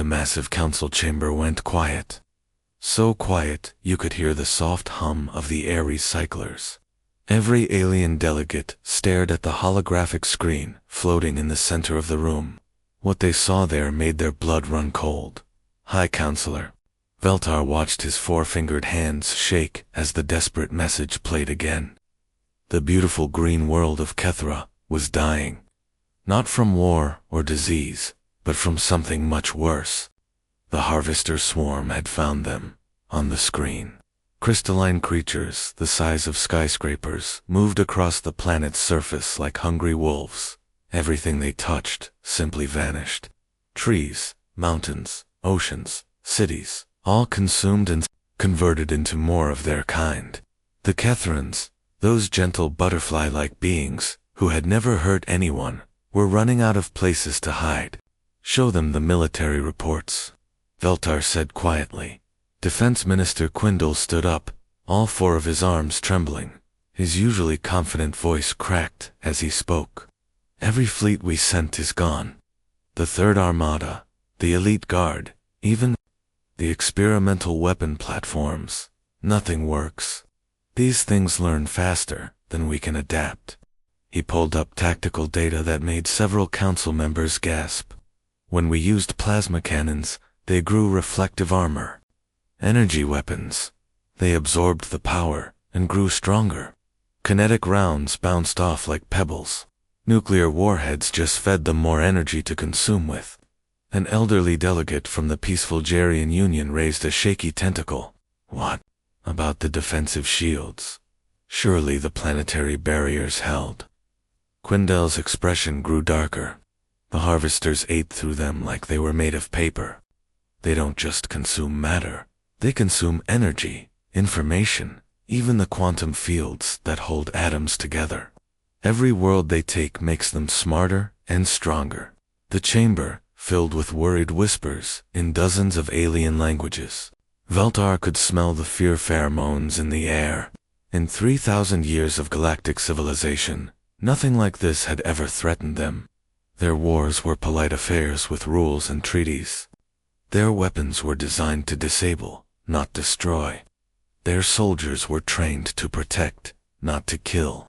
the massive council chamber went quiet. So quiet, you could hear the soft hum of the air recyclers. Every alien delegate stared at the holographic screen floating in the center of the room. What they saw there made their blood run cold. "High Counselor." Veltar watched his four-fingered hands shake as the desperate message played again. The beautiful green world of Kethra was dying. Not from war or disease, but from something much worse. The harvester swarm had found them, on the screen. Crystalline creatures, the size of skyscrapers, moved across the planet's surface like hungry wolves. Everything they touched simply vanished. Trees, mountains, oceans, cities, all consumed and converted into more of their kind. The Kethrans, those gentle butterfly-like beings who had never hurt anyone, were running out of places to hide. "Show them the military reports," Veltar said quietly. Defense Minister Quindle stood up, all four of his arms trembling. His usually confident voice cracked as he spoke. "Every fleet we sent is gone. The Third Armada, the Elite Guard, even the experimental weapon platforms. Nothing works. These things learn faster than we can adapt." He pulled up tactical data that made several council members gasp. "When we used plasma cannons, they grew reflective armor. Energy weapons. They absorbed the power and grew stronger. Kinetic rounds bounced off like pebbles. Nuclear warheads just fed them more energy to consume with." An elderly delegate from the peaceful Jarian Union raised a shaky tentacle. "What about the defensive shields? Surely the planetary barriers held." Quindle's expression grew darker. "The harvesters ate through them like they were made of paper. They don't just consume matter. They consume energy, information, even the quantum fields that hold atoms together. Every world they take makes them smarter and stronger." The chamber, filled with worried whispers in dozens of alien languages. Veltar could smell the fear pheromones in the air. In 3,000 years of galactic civilization, nothing like this had ever threatened them. Their wars were polite affairs with rules and treaties. Their weapons were designed to disable, not destroy. Their soldiers were trained to protect, not to kill.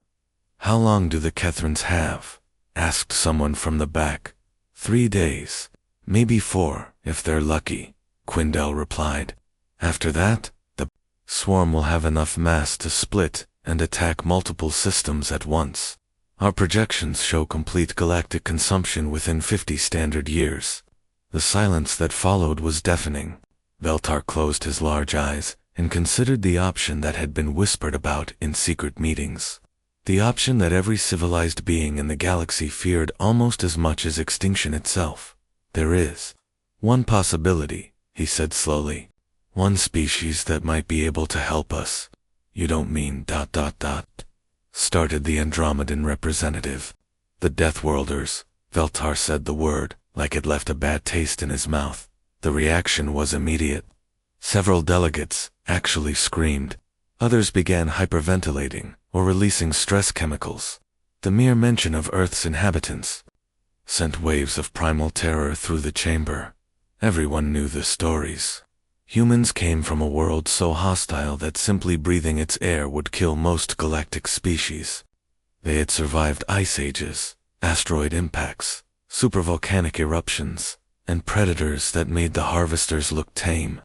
"How long do the Kethrans have?" asked someone from the back. 3 days, maybe 4, if they're lucky," Quindle replied. "After that, the swarm will have enough mass to split and attack multiple systems at once. Our projections show complete galactic consumption within 50 standard years." The silence that followed was deafening. Veltar closed his large eyes and considered the option that had been whispered about in secret meetings. The option that every civilized being in the galaxy feared almost as much as extinction itself. "There is one possibility," he said slowly. "One species that might be able to help us." "You don't mean ... started the Andromedan representative. "The Deathworlders," Veltar said the word, like it left a bad taste in his mouth. The reaction was immediate. Several delegates actually screamed. Others began hyperventilating or releasing stress chemicals. The mere mention of Earth's inhabitants sent waves of primal terror through the chamber. Everyone knew the stories. Humans came from a world so hostile that simply breathing its air would kill most galactic species. They had survived ice ages, asteroid impacts, supervolcanic eruptions, and predators that made the harvesters look tame.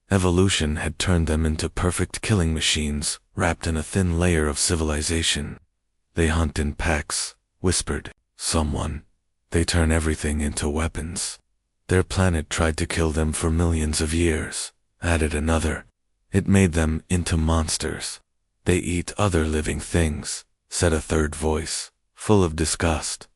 Evolution had turned them into perfect killing machines wrapped in a thin layer of civilization. "They hunt in packs," whispered someone. "They turn everything into weapons. Their planet tried to kill them for millions of years," added another. "It made them into monsters. They eat other living things," said a third voice, full of disgust.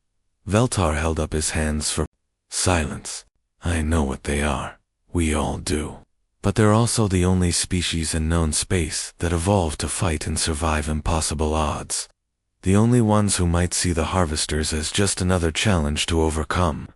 Veltar held up his hands for silence. "I know what they are. We all do. But they're also the only species in known space that evolved to fight and survive impossible odds. The only ones who might see the harvesters as just another challenge to overcome."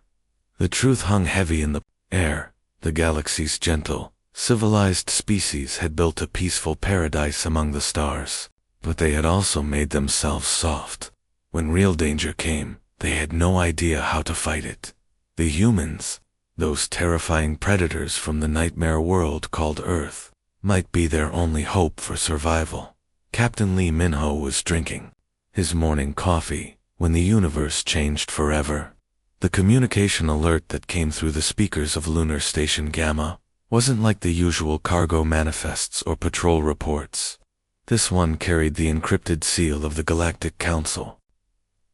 The truth hung heavy in the air. The galaxy's gentle, civilized species had built a peaceful paradise among the stars, but they had also made themselves soft. When real danger came, they had no idea how to fight it. The humans, Those terrifying predators from the nightmare world called Earth might be their only hope for survival. Captain Lee Minho was drinking his morning coffee when the universe changed forever. The communication alert that came through the speakers of Lunar Station Gamma wasn't like the usual cargo manifests or patrol reports. This one carried the encrypted seal of the Galactic Council,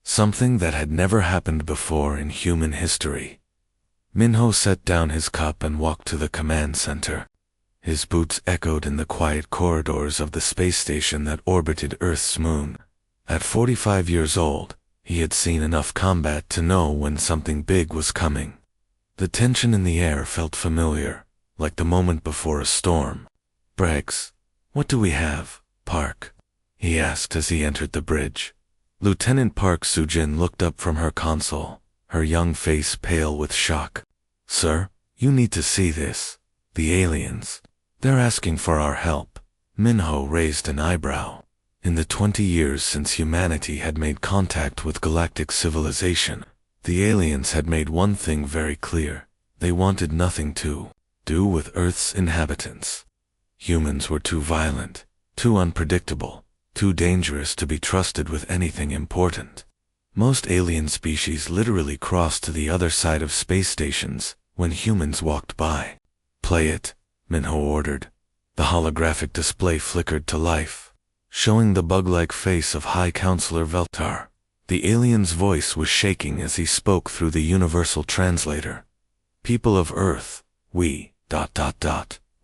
something that had never happened before in human history. Minho set down his cup and walked to the command center. His boots echoed in the quiet corridors of the space station that orbited Earth's moon. At 45 years old, he had seen enough combat to know when something big was coming. The tension in the air felt familiar, like the moment before a storm. "Briggs, what do we have, Park?" he asked as he entered the bridge. Lieutenant Park Sujin looked up from her console, her young face pale with shock. "Sir, you need to see this. The aliens. They're asking for our help." Minho raised an eyebrow. In the 20 years since humanity had made contact with galactic civilization, the aliens had made one thing very clear. They wanted nothing to do with Earth's inhabitants. Humans were too violent, too unpredictable, too dangerous to be trusted with anything important. Most alien species literally crossed to the other side of space stations when humans walked by. "Play it," Minho ordered. The holographic display flickered to life, showing the bug-like face of High Counselor Veltar. The alien's voice was shaking as he spoke through the universal translator. "People of Earth, we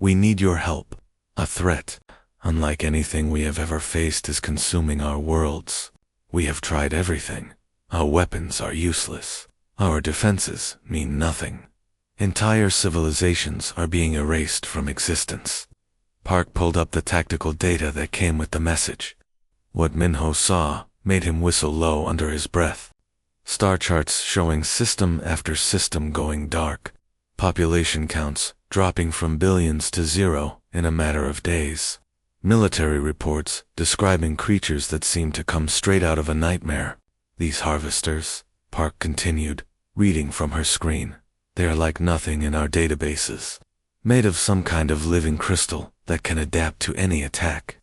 need your help. A threat, unlike anything we have ever faced, is consuming our worlds. We have tried everything. Our weapons are useless. Our defenses mean nothing. Entire civilizations are being erased from existence." Park pulled up the tactical data that came with the message. What Minho saw made him whistle low under his breath. Star charts showing system after system going dark. Population counts dropping from billions to zero in a matter of days. Military reports describing creatures that seemed to come straight out of a nightmare. "These harvesters," Park continued, reading from her screen, "they are like nothing in our databases. Made of some kind of living crystal that can adapt to any attack.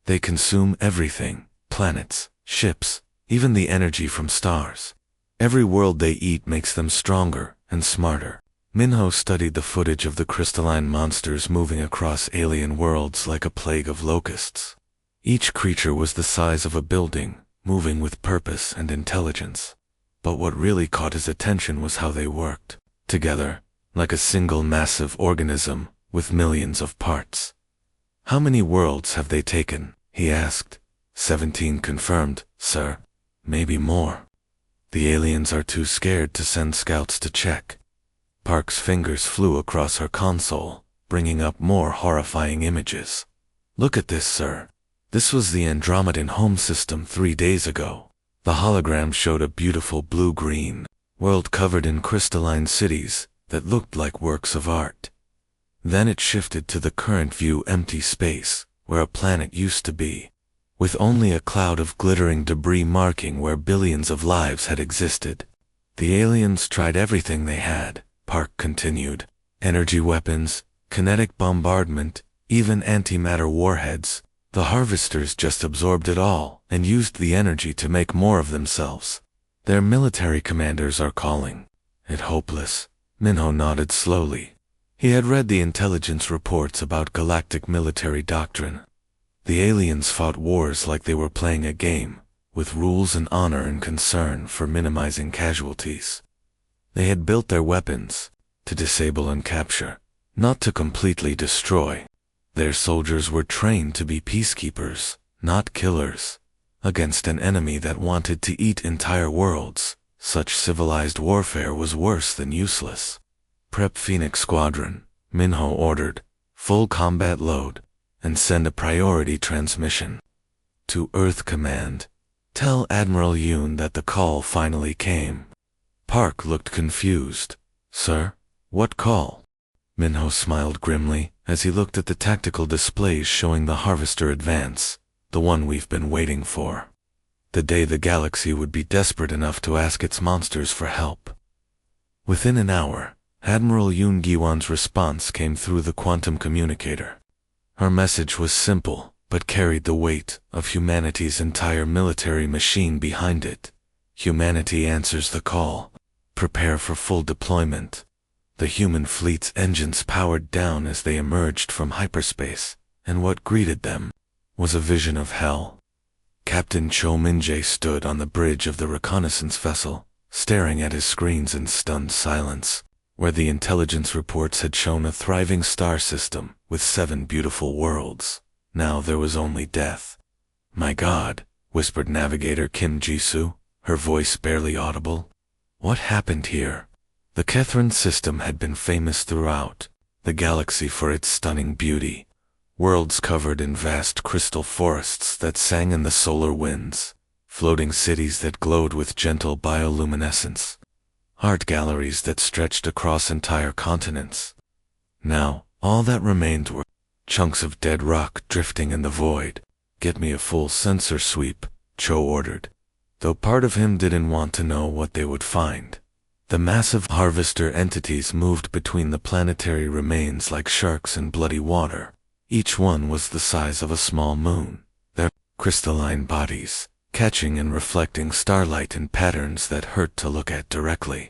They consume everything, planets, ships, even the energy from stars. Every world they eat makes them stronger and smarter." Minho studied the footage of the crystalline monsters moving across alien worlds like a plague of locusts. Each creature was the size of a building, moving with purpose and intelligence. But what really caught his attention was how they worked together, like a single massive organism with millions of parts. "How many worlds have they taken?" he asked. 17 confirmed, sir. Maybe more. The aliens are too scared to send scouts to check." Park's fingers flew across her console, bringing up more horrifying images. "Look at this, sir. This was the Andromedan home system 3 days ago." The hologram showed a beautiful blue-green world covered in crystalline cities that looked like works of art. Then it shifted to the current view, empty space, where a planet used to be, with only a cloud of glittering debris marking where billions of lives had existed. "The aliens tried everything they had," Park continued. "Energy weapons, kinetic bombardment, even antimatter warheads. The harvesters just absorbed it all and used the energy to make more of themselves. Their military commanders are calling it hopeless." Minho nodded slowly. He had read the intelligence reports about galactic military doctrine. The aliens fought wars like they were playing a game, with rules and honor and concern for minimizing casualties. They had built their weapons to disable and capture, not to completely destroy. Their soldiers were trained to be peacekeepers, not killers, against an enemy that wanted to eat entire worlds. Such civilized warfare was worse than useless. "Prep Phoenix Squadron," Minho ordered, "full combat load, and send a priority transmission to Earth Command. Tell Admiral Yoon that the call finally came." Park looked confused. "Sir, what call?" Minho smiled grimly as he looked at the tactical displays showing the Harvester advance, the one we've been waiting for. The day the galaxy would be desperate enough to ask its monsters for help. Within an hour, Admiral Yoon Giwon's response came through the quantum communicator. Her message was simple, but carried the weight of humanity's entire military machine behind it. Humanity answers the call. Prepare for full deployment. The human fleet's engines powered down as they emerged from hyperspace, and what greeted them was a vision of hell. Captain Cho Min-jae stood on the bridge of the reconnaissance vessel, staring at his screens in stunned silence. Where the intelligence reports had shown a thriving star system with 7 beautiful worlds, now there was only death. "My God," whispered Navigator Kim Jisoo, her voice barely audible. What happened here? The Kethrin system had been famous throughout the galaxy for its stunning beauty. Worlds covered in vast crystal forests that sang in the solar winds, floating cities that glowed with gentle bioluminescence, art galleries that stretched across entire continents. Now, all that remained were chunks of dead rock drifting in the void. "Get me a full sensor sweep," Cho ordered, though part of him didn't want to know what they would find. The massive harvester entities moved between the planetary remains like sharks in bloody water. Each one was the size of a small moon, their crystalline bodies catching and reflecting starlight in patterns that hurt to look at directly.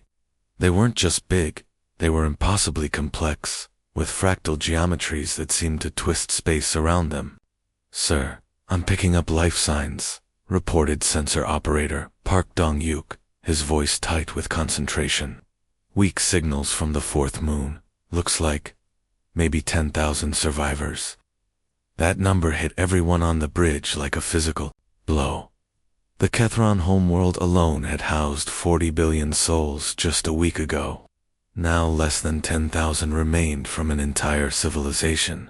They weren't just big, they were impossibly complex, with fractal geometries that seemed to twist space around them. "Sir, I'm picking up life signs," reported sensor operator Park Dong-yuk, his voice tight with concentration. "Weak signals from the 4th moon. Looks like maybe 10,000 survivors." That number hit everyone on the bridge like a physical blow. The Kethron homeworld alone had housed 40 billion souls just a week ago. Now less than 10,000 remained from an entire civilization.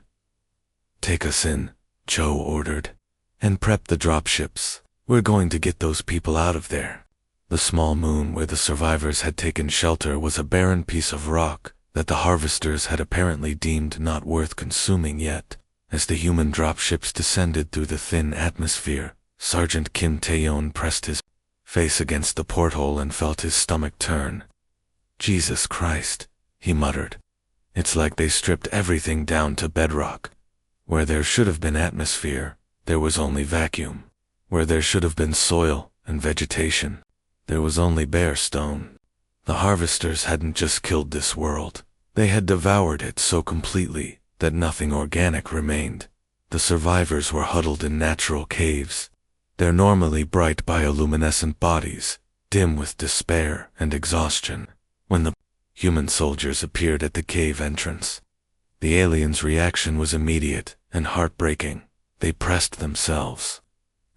"Take us in," Cho ordered, "and prep the dropships. We're going to get those people out of there." The small moon where the survivors had taken shelter was a barren piece of rock that the harvesters had apparently deemed not worth consuming yet. As the human dropships descended through the thin atmosphere, Sergeant Kim Taeyeon pressed his face against the porthole and felt his stomach turn. "Jesus Christ," he muttered. "It's like they stripped everything down to bedrock. Where there should have been atmosphere, there was only vacuum. Where there should have been soil and vegetation, there was only bare stone." The harvesters hadn't just killed this world, they had devoured it so completely that nothing organic remained. The survivors were huddled in natural caves, their normally bright bioluminescent bodies dim with despair and exhaustion. When the human soldiers appeared at the cave entrance, the aliens' reaction was immediate and heartbreaking. They pressed themselves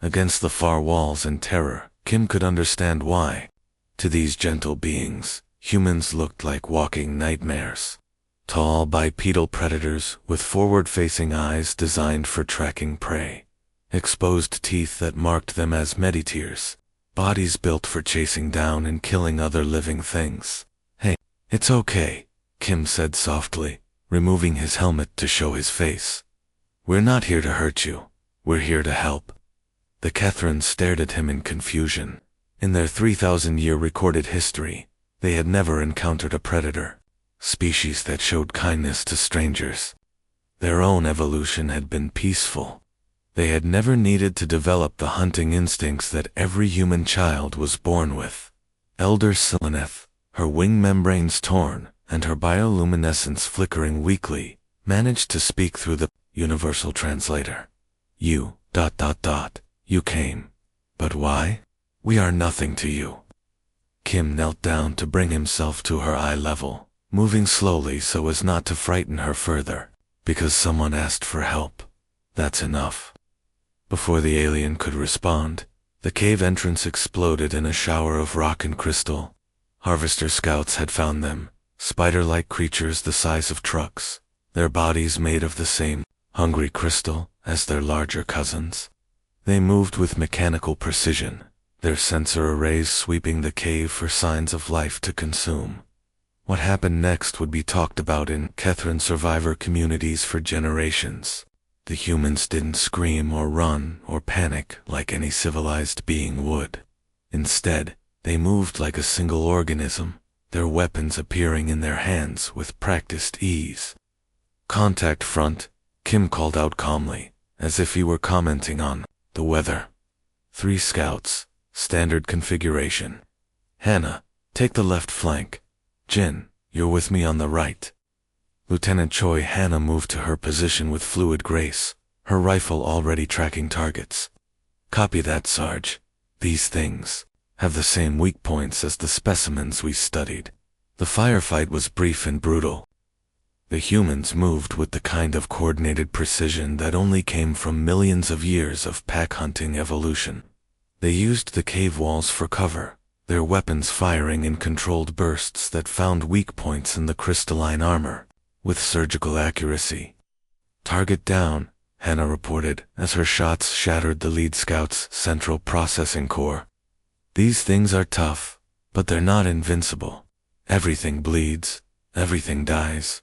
against the far walls in terror. Kim could understand why. To these gentle beings, humans looked like walking nightmares. Tall bipedal predators with forward-facing eyes designed for tracking prey, exposed teeth that marked them as meteors, bodies built for chasing down and killing other living things. "Hey, it's okay," Kim said softly, removing his helmet to show his face. "We're not here to hurt you, we're here to help." The Kethrans stared at him in confusion. In their 3,000-year recorded history, they had never encountered a predator species that showed kindness to strangers. Their own evolution had been peaceful. They had never needed to develop the hunting instincts that every human child was born with. Elder Seleneth, her wing membranes torn and her bioluminescence flickering weakly, managed to speak through the universal translator. You came. But why? We are nothing to you." Kim knelt down to bring himself to her eye level, moving slowly so as not to frighten her further. "Because someone asked for help. That's enough." Before the alien could respond, the cave entrance exploded in a shower of rock and crystal. Harvester scouts had found them, spider-like creatures the size of trucks, their bodies made of the same hungry crystal as their larger cousins. They moved with mechanical precision, their sensor arrays sweeping the cave for signs of life to consume. What happened next would be talked about in Kethran survivor communities for generations. The humans didn't scream or run or panic like any civilized being would. Instead, they moved like a single organism, their weapons appearing in their hands with practiced ease. "Contact front," Kim called out calmly, as if he were commenting on the weather. 3 scouts, standard configuration. "Hannah, take the left flank. Jin, you're with me on the right." Lieutenant Choi Hannah moved to her position with fluid grace, her rifle already tracking targets. "Copy that, Sarge. These things have the same weak points as the specimens we studied." The firefight was brief and brutal. The humans moved with the kind of coordinated precision that only came from millions of years of pack-hunting evolution. They used the cave walls for cover, their weapons firing in controlled bursts that found weak points in the crystalline armor, with surgical accuracy. "Target down," Hannah reported, as her shots shattered the lead scout's central processing core. "These things are tough, but they're not invincible. Everything bleeds, everything dies."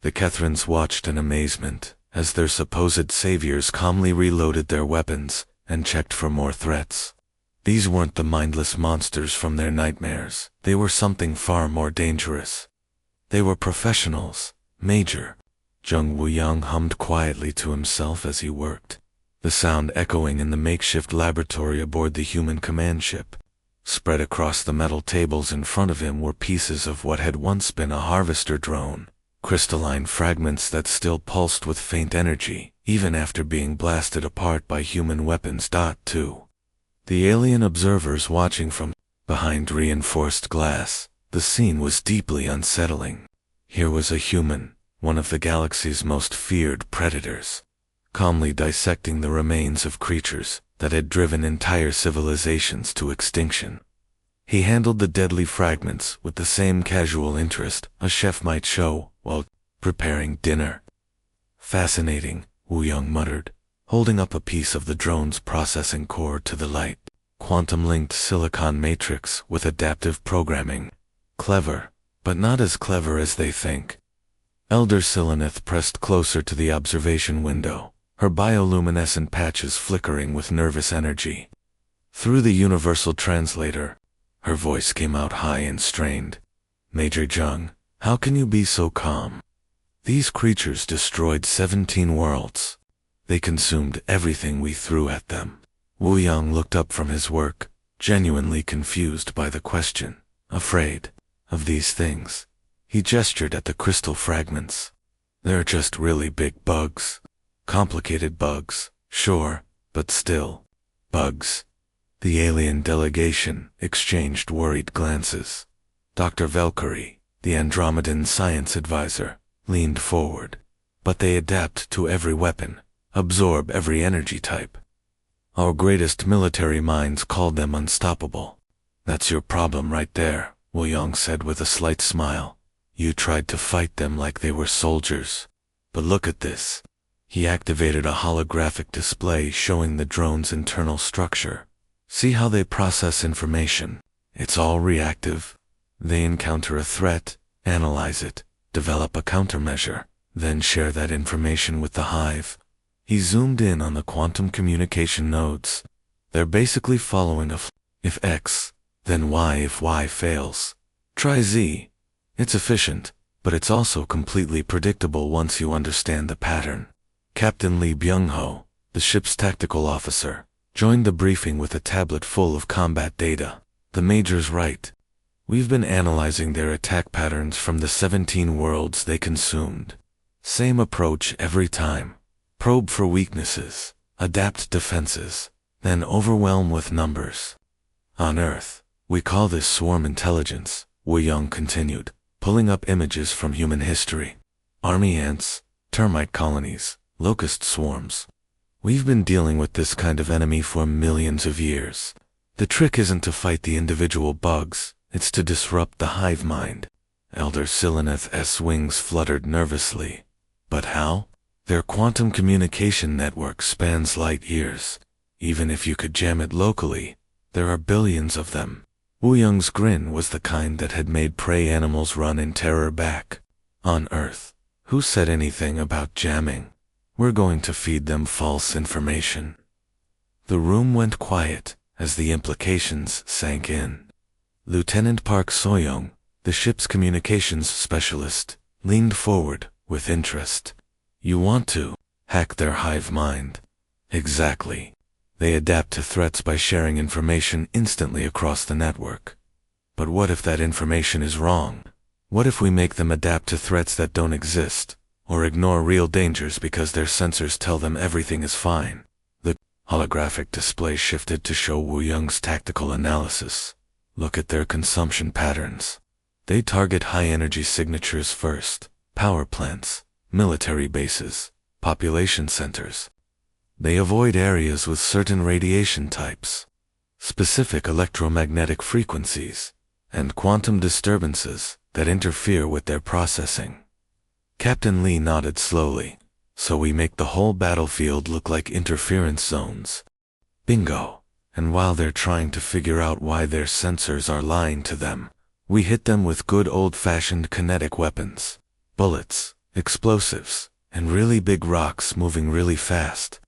The Kethrans watched in amazement, as their supposed saviors calmly reloaded their weapons and checked for more threats. These weren't the mindless monsters from their nightmares. They were something far more dangerous. They were professionals, Major. Jung Woo-young hummed quietly to himself as he worked, the sound echoing in the makeshift laboratory aboard the human command ship. Spread across the metal tables in front of him were pieces of what had once been a harvester drone, crystalline fragments that still pulsed with faint energy, even after being blasted apart by human weapons. Too. The alien observers watching from behind reinforced glass, the scene was deeply unsettling. Here was a human, one of the galaxy's most feared predators, calmly dissecting the remains of creatures that had driven entire civilizations to extinction. He handled the deadly fragments with the same casual interest a chef might show while preparing dinner. "Fascinating," Woo-young muttered, holding up a piece of the drone's processing core to the light. "Quantum-linked silicon matrix with adaptive programming. Clever, but not as clever as they think." Elder Silenith pressed closer to the observation window, her bioluminescent patches flickering with nervous energy. Through the universal translator, her voice came out high and strained. "Major Jung, how can you be so calm? These creatures destroyed 17 worlds. They consumed everything we threw at them." Woo-young looked up from his work, genuinely confused by the question. "Afraid of these things?" He gestured at the crystal fragments. "They're just really big bugs. Complicated bugs, sure, but still, bugs." The alien delegation exchanged worried glances. Dr. Valkyrie, the Andromedan science advisor, leaned forward. "But they adapt to every weapon, absorb every energy type. Our greatest military minds called them unstoppable." "That's your problem right there," Woo-young said with a slight smile. "You tried to fight them like they were soldiers. But look at this." He activated a holographic display showing the drone's internal structure. "See how they process information? It's all reactive. They encounter a threat, analyze it, develop a countermeasure, then share that information with the hive." He zoomed in on the quantum communication nodes. "They're basically following if X, then Y if Y fails. Try Z. It's efficient, but it's also completely predictable once you understand the pattern." Captain Lee Byung-ho, the ship's tactical officer, joined the briefing with a tablet full of combat data. "The Major's right. We've been analyzing their attack patterns from the 17 worlds they consumed. Same approach every time. Probe for weaknesses, adapt defenses, then overwhelm with numbers. On Earth, we call this swarm intelligence," Woo-young continued, pulling up images from human history. "Army ants, termite colonies, locust swarms. We've been dealing with this kind of enemy for millions of years. The trick isn't to fight the individual bugs, it's to disrupt the hive mind." Elder Sileneth's wings fluttered nervously. "But how?" "Their quantum communication network spans light years. Even if you could jam it locally, there are billions of them." Woo-young's grin was the kind that had made prey animals run in terror back. "On Earth, who said anything about jamming? We're going to feed them false information." The room went quiet as the implications sank in. Lieutenant Park Soyoung, The ship's communications specialist leaned forward with interest. You want to hack their hive mind? Exactly. They adapt to threats by sharing information instantly across the network. But what if that information is wrong? What if we make them adapt to threats that don't exist, or ignore real dangers because their sensors tell them everything is fine? The holographic display shifted to show Wu Yang's tactical analysis. Look at their consumption patterns. They target high-energy signatures first: power plants, military bases, population centers. They avoid areas with certain radiation types, specific electromagnetic frequencies, and quantum disturbances that interfere with their processing. Captain Lee nodded slowly. So we make the whole battlefield look like interference zones. Bingo. And while they're trying to figure out why their sensors are lying to them, we hit them with good old-fashioned kinetic weapons. Bullets, explosives, and really big rocks moving really fast.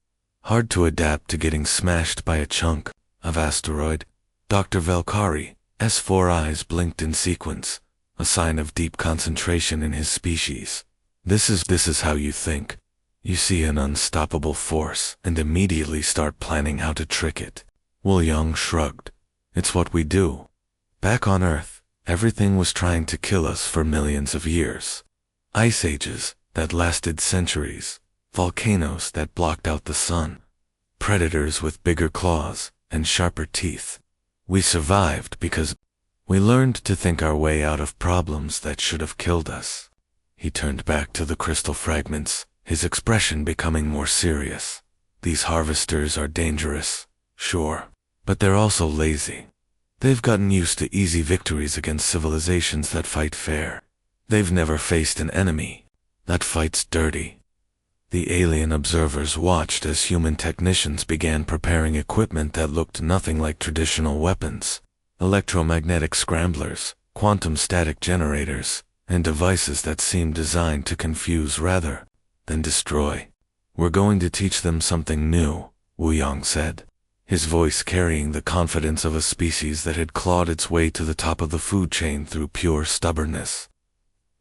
Hard to adapt to getting smashed by a chunk of asteroid. Dr. Valkyrie's 4 eyes blinked in sequence, a sign of deep concentration in his species. This is how you think. You see an unstoppable force and immediately start planning how to trick it. Wu Yang shrugged. It's what we do. Back on Earth, everything was trying to kill us for millions of years. Ice ages that lasted centuries, volcanoes that blocked out the sun, predators with bigger claws and sharper teeth. We survived because we learned to think our way out of problems that should have killed us. He turned back to the crystal fragments, his expression becoming more serious. These harvesters are dangerous, sure, but they're also lazy. They've gotten used to easy victories against civilizations that fight fair. They've never faced an enemy that fights dirty. The alien observers watched as human technicians began preparing equipment that looked nothing like traditional weapons. Electromagnetic scramblers, quantum static generators, and devices that seemed designed to confuse rather than destroy. We're going to teach them something new, Wu Yang said, his voice carrying the confidence of a species that had clawed its way to the top of the food chain through pure stubbornness.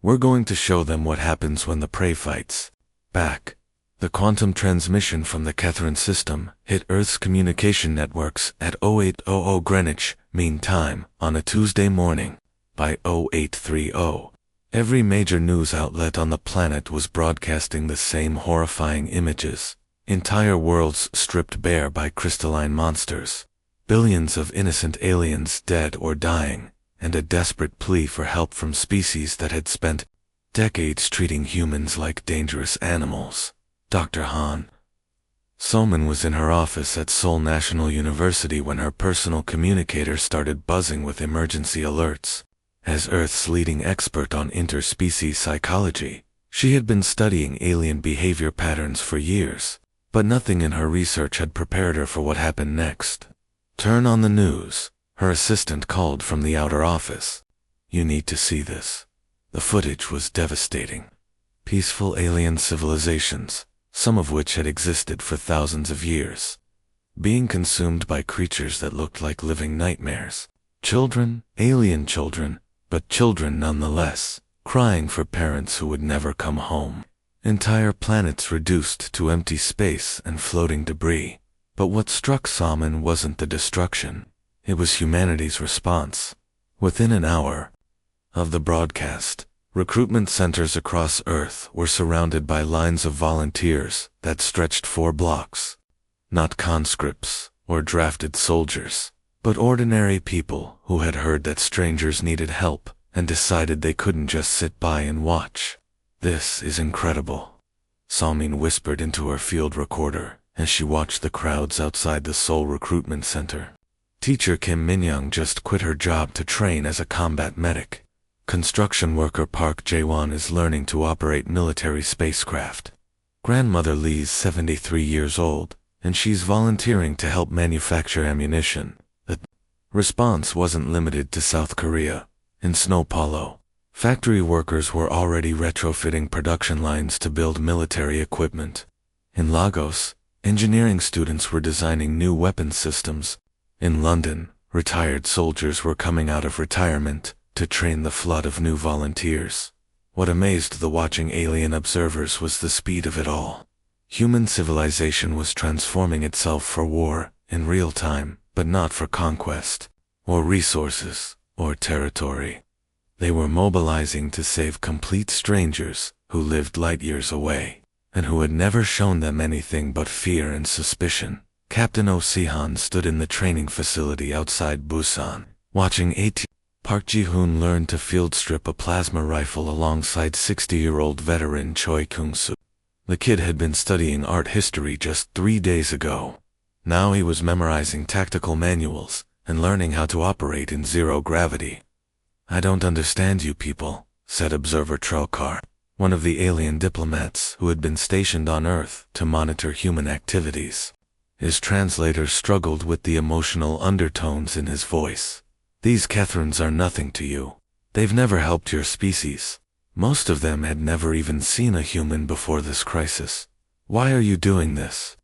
We're going to show them what happens when the prey fights back. The quantum transmission from the Catherine system hit Earth's communication networks at 0800 Greenwich Mean Time on a Tuesday morning. By 0830, every major news outlet on the planet was broadcasting the same horrifying images. Entire worlds stripped bare by crystalline monsters. Billions of innocent aliens dead or dying, and a desperate plea for help from species that had spent decades treating humans like dangerous animals. Dr. Han Soman was in her office at Seoul National University when her personal communicator started buzzing with emergency alerts. As Earth's leading expert on interspecies psychology, she had been studying alien behavior patterns for years, but nothing in her research had prepared her for what happened next. Turn on the news, her assistant called from the outer office. You need to see this. The footage was devastating. Peaceful alien civilizations, some of which had existed for thousands of years, being consumed by creatures that looked like living nightmares. Children, alien children, but children nonetheless, crying for parents who would never come home. Entire planets reduced to empty space and floating debris. But what struck Salmon wasn't the destruction. It was humanity's response. Within an hour of the broadcast, recruitment centers across Earth were surrounded by lines of volunteers that stretched 4 blocks. Not conscripts or drafted soldiers, but ordinary people who had heard that strangers needed help and decided they couldn't just sit by and watch. This is incredible, Salmin whispered into her field recorder as she watched the crowds outside the Seoul Recruitment Center. Teacher Kim Min-young just quit her job to train as a combat medic. Construction worker Park Jae-won is learning to operate military spacecraft. Grandmother Lee's 73 years old, and she's volunteering to help manufacture ammunition. The response wasn't limited to South Korea. In São Paulo, factory workers were already retrofitting production lines to build military equipment. In Lagos, engineering students were designing new weapons systems. In London, retired soldiers were coming out of retirement to train the flood of new volunteers. What amazed the watching alien observers was the speed of it all. Human civilization was transforming itself for war, in real time, but not for conquest, or resources, or territory. They were mobilizing to save complete strangers who lived light years away, and who had never shown them anything but fear and suspicion. Captain Osihan stood in the training facility outside Busan, watching Park Ji-hoon learn to field strip a plasma rifle alongside 60-year-old veteran Choi Kung-soo. The kid had been studying art history just 3 days ago. Now he was memorizing tactical manuals and learning how to operate in zero gravity. "I don't understand you people," said Observer Trelkar, one of the alien diplomats who had been stationed on Earth to monitor human activities. His translator struggled with the emotional undertones in his voice. "These Kethrons are nothing to you. They've never helped your species. Most of them had never even seen a human before this crisis. Why are you doing this?"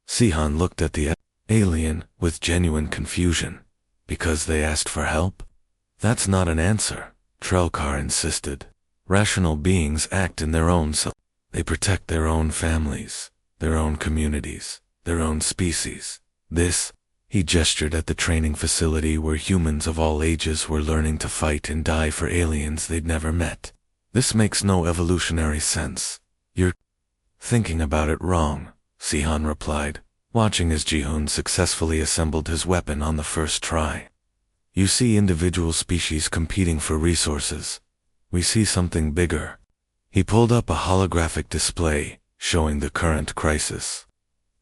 Sihan looked at the alien with genuine confusion. "Because they asked for help?" "That's not an answer," Trelkar insisted. "Rational beings act in their own self. They protect their own families, their own communities, their own species. He gestured at the training facility where humans of all ages were learning to fight and die for aliens they'd never met. "This makes no evolutionary sense. You're thinking about it wrong," Sihan replied, watching as Ji-hoon successfully assembled his weapon on the first try. "You see individual species competing for resources. We see something bigger." He pulled up a holographic display, showing the current crisis.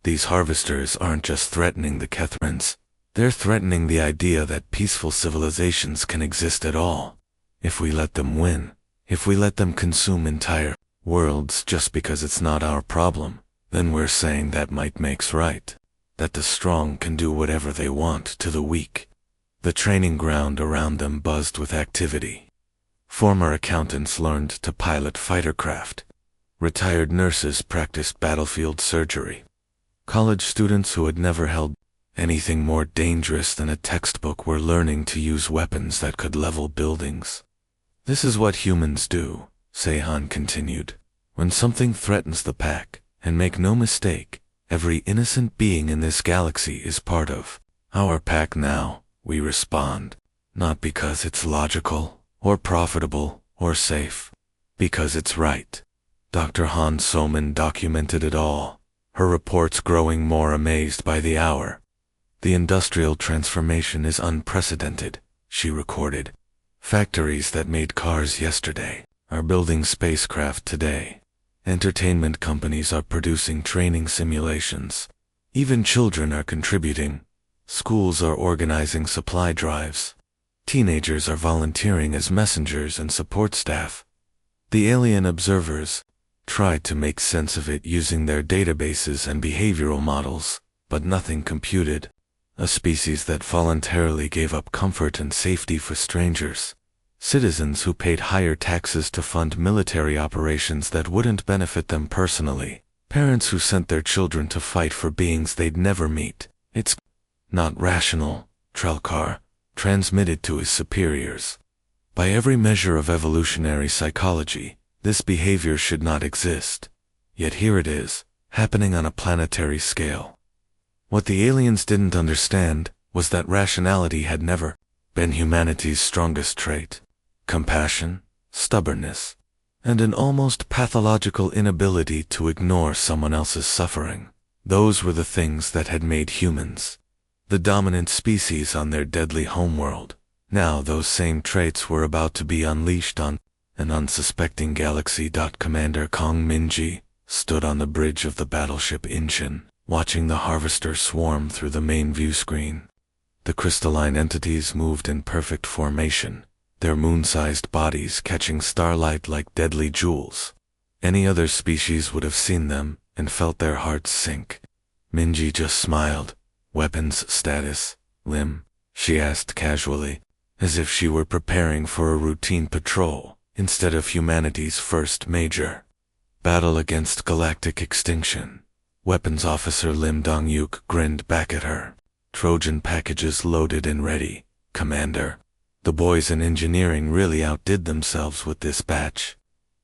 "These harvesters aren't just threatening the Kethrons. They're threatening the idea that peaceful civilizations can exist at all. If we let them win, if we let them consume entire worlds just because it's not our problem, then we're saying that might makes right. That the strong can do whatever they want to the weak." The training ground around them buzzed with activity. Former accountants learned to pilot fightercraft. Retired nurses practiced battlefield surgery. College students who had never held anything more dangerous than a textbook were learning to use weapons that could level buildings. "This is what humans do," Sihan continued. "When something threatens the pack, and make no mistake, every innocent being in this galaxy is part of our pack now, we respond. Not because it's logical, or profitable, or safe. Because it's right." Dr. Han Soman documented it all, her reports growing more amazed by the hour. "The industrial transformation is unprecedented," she recorded. "Factories that made cars yesterday are building spacecraft today. Entertainment companies are producing training simulations. Even children are contributing. Schools are organizing supply drives. Teenagers are volunteering as messengers and support staff." The alien observers tried to make sense of it using their databases and behavioral models, but nothing computed. A species that voluntarily gave up comfort and safety for strangers. Citizens who paid higher taxes to fund military operations that wouldn't benefit them personally. Parents who sent their children to fight for beings they'd never meet. "It's not rational," Trelkar transmitted to his superiors. "By every measure of evolutionary psychology, this behavior should not exist. Yet here it is, happening on a planetary scale." What the aliens didn't understand was that rationality had never been humanity's strongest trait. Compassion, stubbornness, and an almost pathological inability to ignore someone else's suffering. Those were the things that had made humans the dominant species on their deadly homeworld. Now those same traits were about to be unleashed on an unsuspecting galaxy. Commander Kong Minji stood on the bridge of the battleship Incheon, watching the harvester swarm through the main view screen. The crystalline entities moved in perfect formation, their moon-sized bodies catching starlight like deadly jewels. Any other species would have seen them and felt their hearts sink. Minji just smiled. "Weapons status, Lim?" she asked casually, as if she were preparing for a routine patrol instead of humanity's first major battle against galactic extinction. Weapons Officer Lim Dong-yuk grinned back at her. "Trojan packages loaded and ready, Commander." The boys in engineering really outdid themselves with this batch.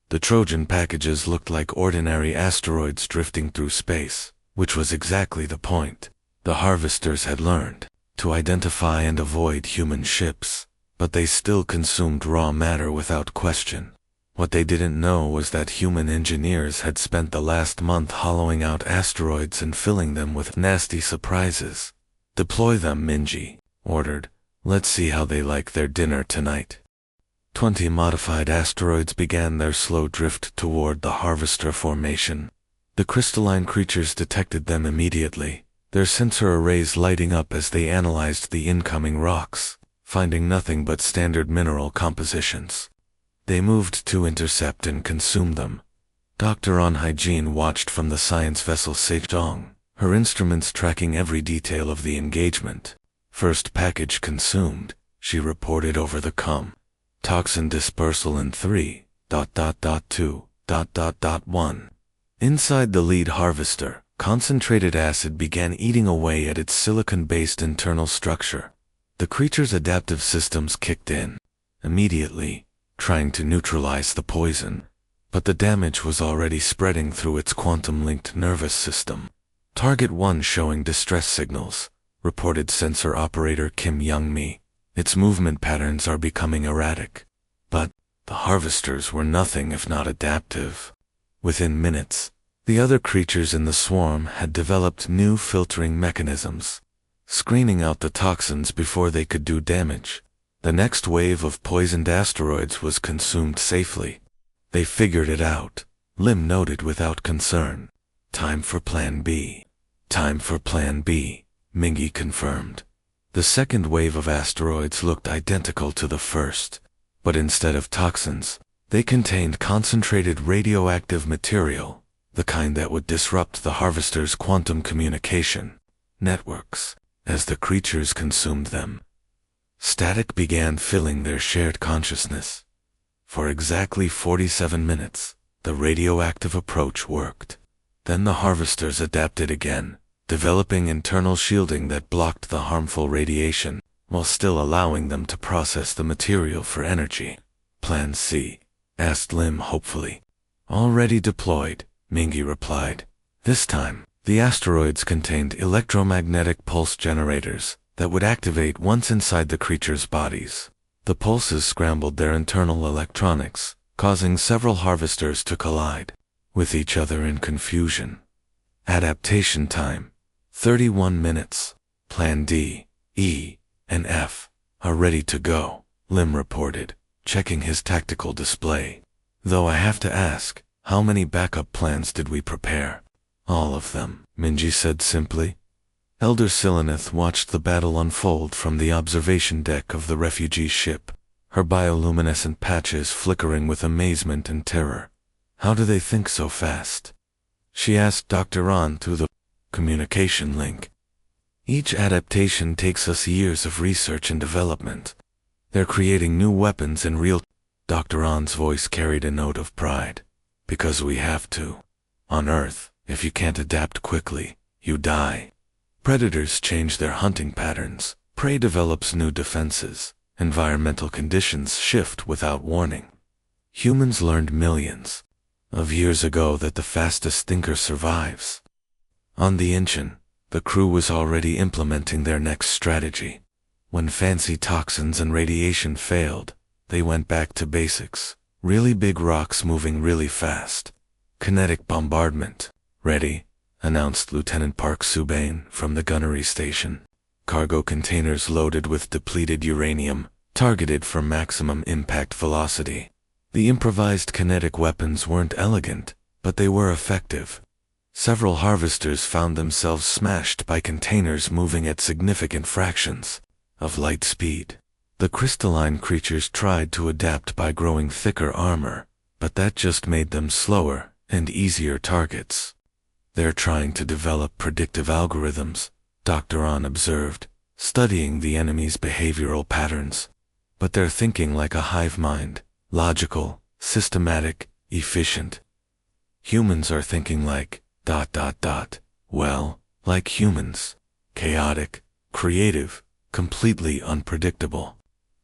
The Trojan packages looked like ordinary asteroids drifting through space, which was exactly the point. The harvesters had learned to identify and avoid human ships, but they still consumed raw matter without question. What they didn't know was that human engineers had spent the last month hollowing out asteroids and filling them with nasty surprises. "Deploy them," Minji ordered. "Let's see how they like their dinner tonight." 20 modified asteroids began their slow drift toward the harvester formation. The crystalline creatures detected them immediately, their sensor arrays lighting up as they analyzed the incoming rocks, finding nothing but standard mineral compositions. They moved to intercept and consume them. Dr. On Hygiene watched from the science vessel Sejong, her instruments tracking every detail of the engagement. "First package consumed," she reported over the comm. "Toxin dispersal in 3.2.1. Inside the lead harvester, concentrated acid began eating away at its silicon-based internal structure. The creature's adaptive systems kicked in immediately, trying to neutralize the poison, but the damage was already spreading through its quantum-linked nervous system. Target 1 showing distress signals," reported sensor operator Kim Young-mi. "Its movement patterns are becoming erratic." But the harvesters were nothing if not adaptive. Within minutes, the other creatures in the swarm had developed new filtering mechanisms, screening out the toxins before they could do damage. The next wave of poisoned asteroids was consumed safely. "They figured it out," Lim noted without concern. "Time for Plan B." "Time for Plan B," Mingy confirmed. The second wave of asteroids looked identical to the first, but instead of toxins, they contained concentrated radioactive material, the kind that would disrupt the harvester's quantum communication networks. As the creatures consumed them, static began filling their shared consciousness. For exactly 47 minutes, the radioactive approach worked. Then the harvesters adapted again, developing internal shielding that blocked the harmful radiation, while still allowing them to process the material for energy. "Plan C?" asked Lim hopefully. "Already deployed," Mingy replied. This time, the asteroids contained electromagnetic pulse generators that would activate once inside the creatures' bodies. The pulses scrambled their internal electronics, causing several harvesters to collide with each other in confusion. Adaptation time: 31 minutes. Plan D, E, and F are ready to go, Lim reported, checking his tactical display. "Though I have to ask, how many backup plans did we prepare?" "All of them," Minji said simply. Elder Silenith watched the battle unfold from the observation deck of the refugee ship, her bioluminescent patches flickering with amazement and terror. "How do they think so fast?" she asked Dr. An through the communication link. "Each adaptation takes us years of research and development. They're creating new weapons in real..." Dr. An's voice carried a note of pride. "Because we have to. On Earth, if you can't adapt quickly, you die. Predators change their hunting patterns, prey develops new defenses, environmental conditions shift without warning. Humans learned millions of years ago that the fastest thinker survives." On the engine, the crew was already implementing their next strategy. When fancy toxins and radiation failed, they went back to basics. Really big rocks moving really fast. "Kinetic bombardment. Ready," announced Lieutenant Park Subane from the gunnery station. Cargo containers loaded with depleted uranium, targeted for maximum impact velocity. The improvised kinetic weapons weren't elegant, but they were effective. Several harvesters found themselves smashed by containers moving at significant fractions of light speed. The crystalline creatures tried to adapt by growing thicker armor, but that just made them slower and easier targets. "They're trying to develop predictive algorithms," Dr. An observed, studying the enemy's behavioral patterns. "But they're thinking like a hive mind, logical, systematic, efficient. Humans are thinking like... Well, like humans. Chaotic, creative, completely unpredictable."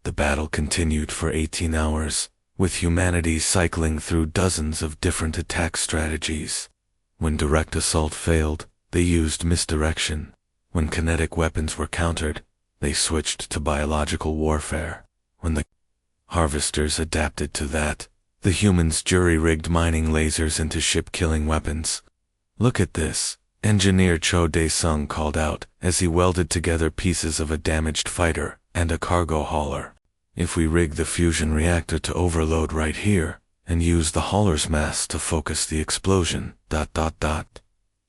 The battle continued for 18 hours, with humanity cycling through dozens of different attack strategies. When direct assault failed, they used misdirection. When kinetic weapons were countered, they switched to biological warfare. When the harvesters adapted to that, the humans jury-rigged mining lasers into ship-killing weapons. "Look at this," Engineer Cho Dae-sung called out as he welded together pieces of a damaged fighter and a cargo hauler. "If we rig the fusion reactor to overload right here, and use the hauler's mass to focus the explosion, ...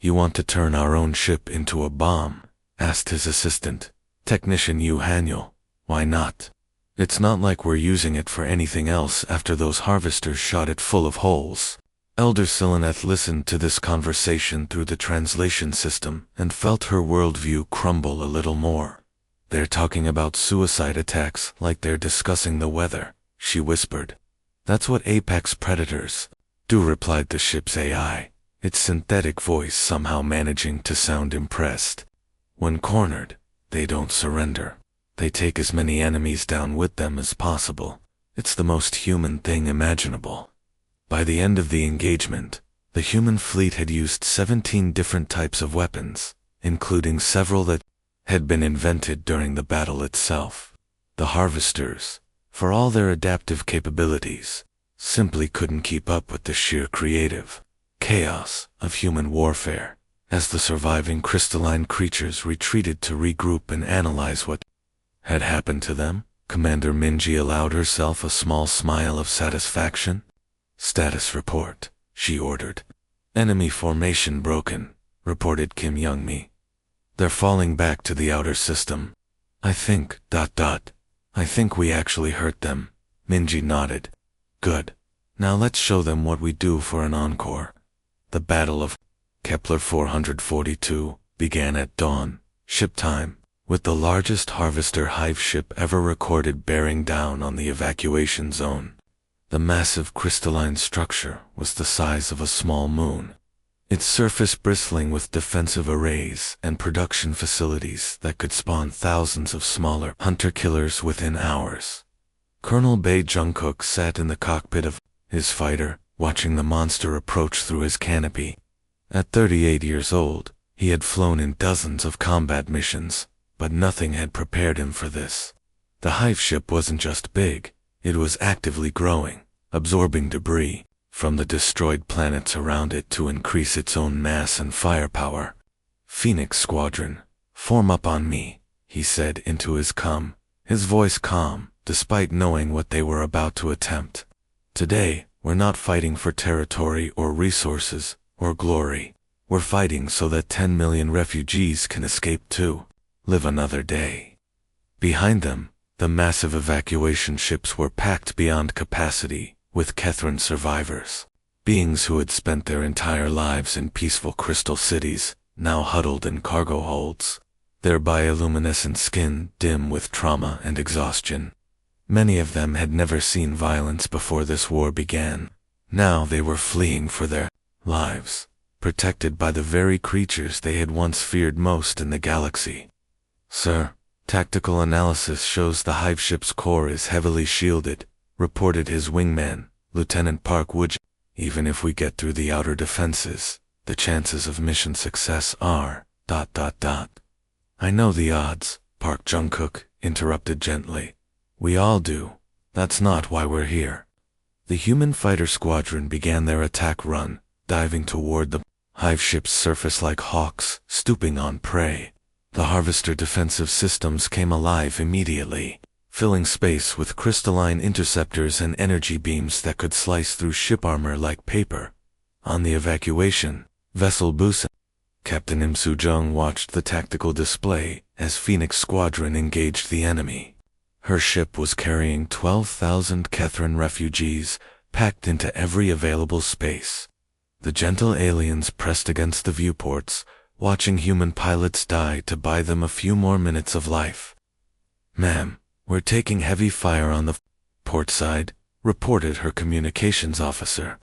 You want to turn our own ship into a bomb?" asked his assistant, Technician Yu Hanyul. "Why not? It's not like we're using it for anything else after those harvesters shot it full of holes." Elder Sileneth listened to this conversation through the translation system and felt her worldview crumble a little more. "They're talking about suicide attacks like they're discussing the weather," she whispered. "That's what apex predators do," replied the ship's AI, its synthetic voice somehow managing to sound impressed. "When cornered, they don't surrender. They take as many enemies down with them as possible. It's the most human thing imaginable." By the end of the engagement, the human fleet had used 17 different types of weapons, including several that had been invented during the battle itself. The harvesters, for all their adaptive capabilities, simply couldn't keep up with the sheer creative chaos of human warfare. As the surviving crystalline creatures retreated to regroup and analyze what had happened to them, Commander Minji allowed herself a small smile of satisfaction. "Status report," she ordered. "Enemy formation broken," reported Kim Young-mi. "They're falling back to the outer system. I think, ... I think we actually hurt them." Minji nodded. "Good. Now let's show them what we do for an encore." The Battle of Kepler 442 began at dawn, ship time, with the largest harvester hive ship ever recorded bearing down on the evacuation zone. The massive crystalline structure was the size of a small moon, its surface bristling with defensive arrays and production facilities that could spawn thousands of smaller hunter-killers within hours. Colonel Bae Jungkook sat in the cockpit of his fighter, watching the monster approach through his canopy. At 38 years old, he had flown in dozens of combat missions, but nothing had prepared him for this. The hive ship wasn't just big, it was actively growing, absorbing debris from the destroyed planets around it to increase its own mass and firepower. "Phoenix Squadron, form up on me," he said into his his voice calm, despite knowing what they were about to attempt. "Today, we're not fighting for territory or resources or glory. We're fighting so that 10 million refugees can escape to live another day." Behind them, the massive evacuation ships were packed beyond capacity with Kethran survivors, beings who had spent their entire lives in peaceful crystal cities, now huddled in cargo holds, their bioluminescent skin dim with trauma and exhaustion. Many of them had never seen violence before this war began. Now they were fleeing for their lives, protected by the very creatures they had once feared most in the galaxy. "Sir, tactical analysis shows the hive ship's core is heavily shielded," reported his wingman, Lieutenant Park Wood. "Even if we get through the outer defenses, the chances of mission success are ... "I know the odds," Park Jungkook interrupted gently. "We all do. That's not why we're here." The human fighter squadron began their attack run, diving toward the hive ship's surface like hawks, stooping on prey. The harvester defensive systems came alive immediately, filling space with crystalline interceptors and energy beams that could slice through ship armor like paper. On the evacuation vessel Busan, Captain Im Soo-jung watched the tactical display as Phoenix Squadron engaged the enemy. Her ship was carrying 12,000 Kethran refugees, packed into every available space. The gentle aliens pressed against the viewports, watching human pilots die to buy them a few more minutes of life. "Ma'am, we're taking heavy fire on the port side," reported her communications officer.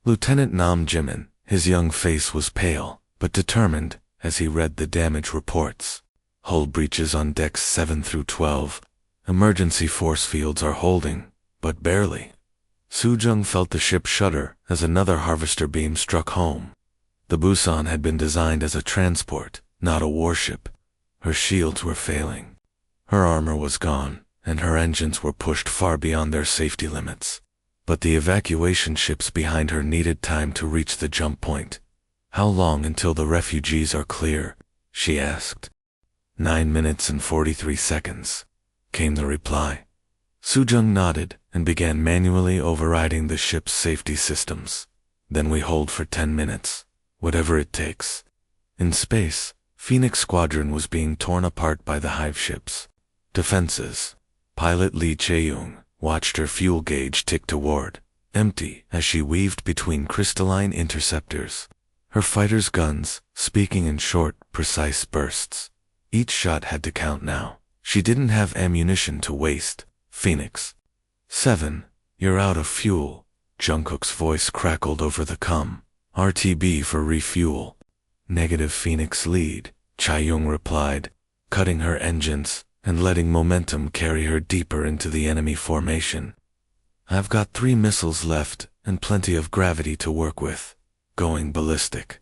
Lieutenant Nam Jimin, his young face was pale, but determined, as he read the damage reports. "Hull breaches on decks 7 through 12. Emergency force fields are holding, but barely. Sujung felt the ship shudder as another harvester beam struck home. The Busan had been designed as a transport, not a warship. Her shields were failing. Her armor was gone, and her engines were pushed far beyond their safety limits. But the evacuation ships behind her needed time to reach the jump point. "How long until the refugees are clear?" she asked. 9 minutes and 43 seconds, came the reply. Sujung nodded and began manually overriding the ship's safety systems. "Then we hold for 10 minutes, whatever it takes." In space, Phoenix Squadron was being torn apart by the hive ships. Defenses. Pilot Lee Chae-young watched her fuel gauge tick toward empty as she weaved between crystalline interceptors. Her fighters' guns, speaking in short, precise bursts. Each shot had to count now. She didn't have ammunition to waste. Phoenix. 7. You're out of fuel. Jungkook's voice crackled over the comm. RTB for refuel. Negative. Phoenix lead, Chae-young replied, cutting her engines and letting momentum carry her deeper into the enemy formation. "I've got 3 missiles left and plenty of gravity to work with." Going ballistic.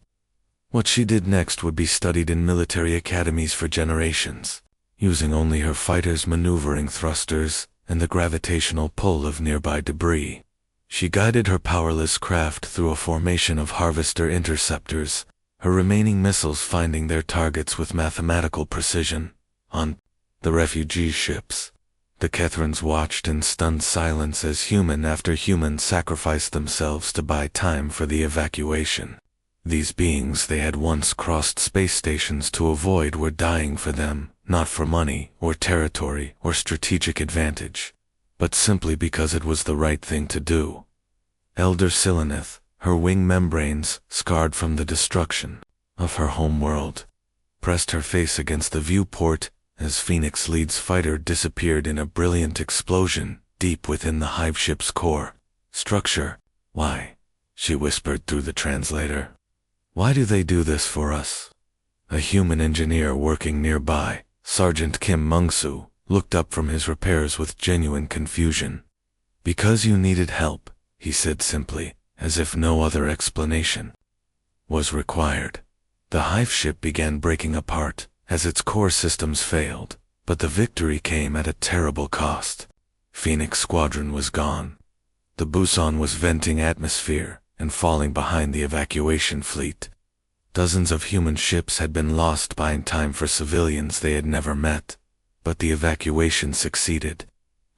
What she did next would be studied in military academies for generations, using only her fighters' maneuvering thrusters and the gravitational pull of nearby debris. She guided her powerless craft through a formation of harvester interceptors, her remaining missiles finding their targets with mathematical precision. On the refugee ships, the Kethrans watched in stunned silence as human after human sacrificed themselves to buy time for the evacuation. These beings they had once crossed space stations to avoid were dying for them, not for money or territory or strategic advantage, but simply because it was the right thing to do. Elder Silenith, her wing membranes scarred from the destruction of her home world, pressed her face against the viewport as Phoenix Lead's fighter disappeared in a brilliant explosion deep within the hive ship's core structure. "Why?" she whispered through the translator. "Why do they do this for us?" A human engineer working nearby, Sergeant Kim Mungsu, looked up from his repairs with genuine confusion. "Because you needed help," he said simply, as if no other explanation was required. The hive ship began breaking apart as its core systems failed, but the victory came at a terrible cost. Phoenix Squadron was gone. The Busan was venting atmosphere and falling behind the evacuation fleet. Dozens of human ships had been lost buying time for civilians they had never met, but the evacuation succeeded.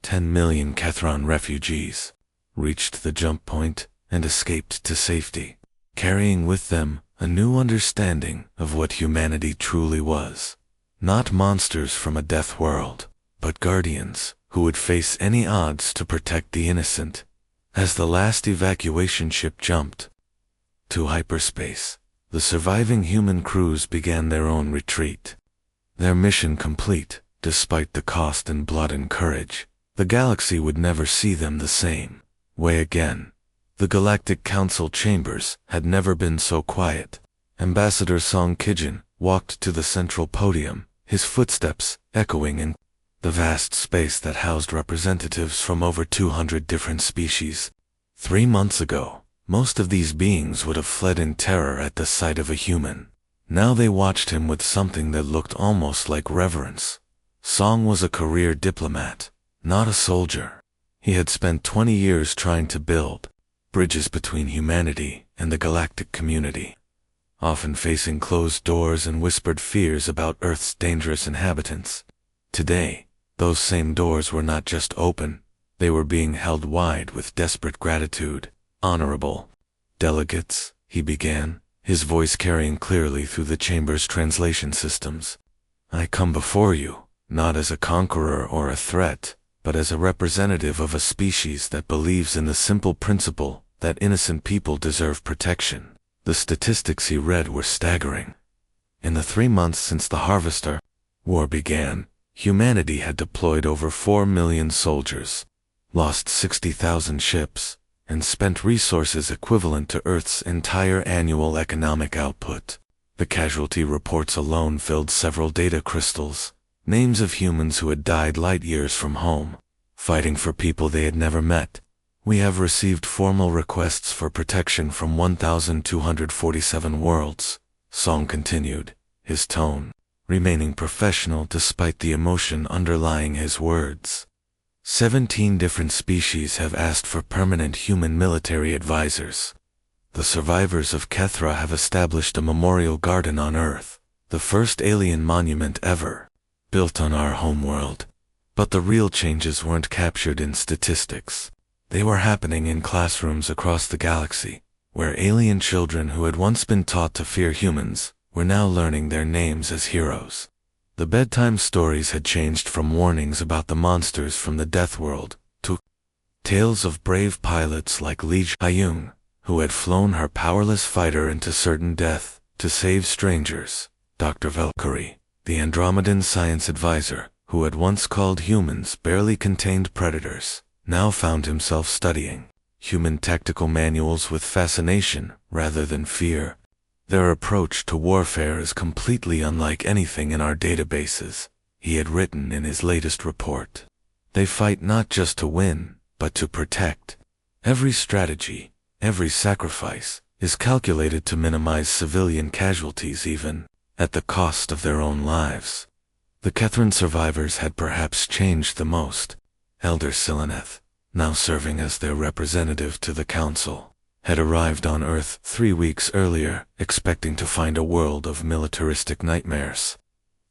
10 million Kethron refugees reached the jump point and escaped to safety, carrying with them a new understanding of what humanity truly was. Not monsters from a death world, but guardians who would face any odds to protect the innocent. As the last evacuation ship jumped to hyperspace, the surviving human crews began their own retreat. Their mission complete, despite the cost in blood and courage, the galaxy would never see them the same way again. The Galactic Council chambers had never been so quiet. Ambassador Song Kijin walked to the central podium, his footsteps echoing in the vast space that housed representatives from over 200 different species. 3 months ago, most of these beings would have fled in terror at the sight of a human. Now they watched him with something that looked almost like reverence. Song was a career diplomat, not a soldier. He had spent 20 years trying to build bridges between humanity and the galactic community, often facing closed doors and whispered fears about Earth's dangerous inhabitants. Today, those same doors were not just open, they were being held wide with desperate gratitude. "Honorable delegates," he began, his voice carrying clearly through the chamber's translation systems. "I come before you, not as a conqueror or a threat, but as a representative of a species that believes in the simple principle that innocent people deserve protection." The statistics he read were staggering. In the 3 months since the Harvester War began, humanity had deployed over 4 million soldiers, lost 60,000 ships, and spent resources equivalent to Earth's entire annual economic output. The casualty reports alone filled several data crystals, Names of humans who had died light years from home, fighting for people they had never met. We have received formal requests for protection from 1,247 worlds, Song continued, his tone remaining professional despite the emotion underlying his words. 17 different species have asked for permanent human military advisors. The survivors of Kethra have established a memorial garden on Earth, the first alien monument ever, built on our homeworld. But the real changes weren't captured in statistics. They were happening in classrooms across the galaxy, where alien children who had once been taught to fear humans were now learning their names as heroes. The bedtime stories had changed from warnings about the monsters from the Deathworld to tales of brave pilots like Liege Hyung, who had flown her powerless fighter into certain death to save strangers. Dr. Valkyrie, the Andromedan science advisor, who had once called humans barely contained predators, now found himself studying human tactical manuals with fascination rather than fear. Their approach to warfare is completely unlike anything in our databases, he had written in his latest report. They fight not just to win, but to protect. Every strategy, every sacrifice, is calculated to minimize civilian casualties even at the cost of their own lives. The Kethran survivors had perhaps changed the most. Elder Sileneth, now serving as their representative to the Council, had arrived on Earth 3 weeks earlier, expecting to find a world of militaristic nightmares.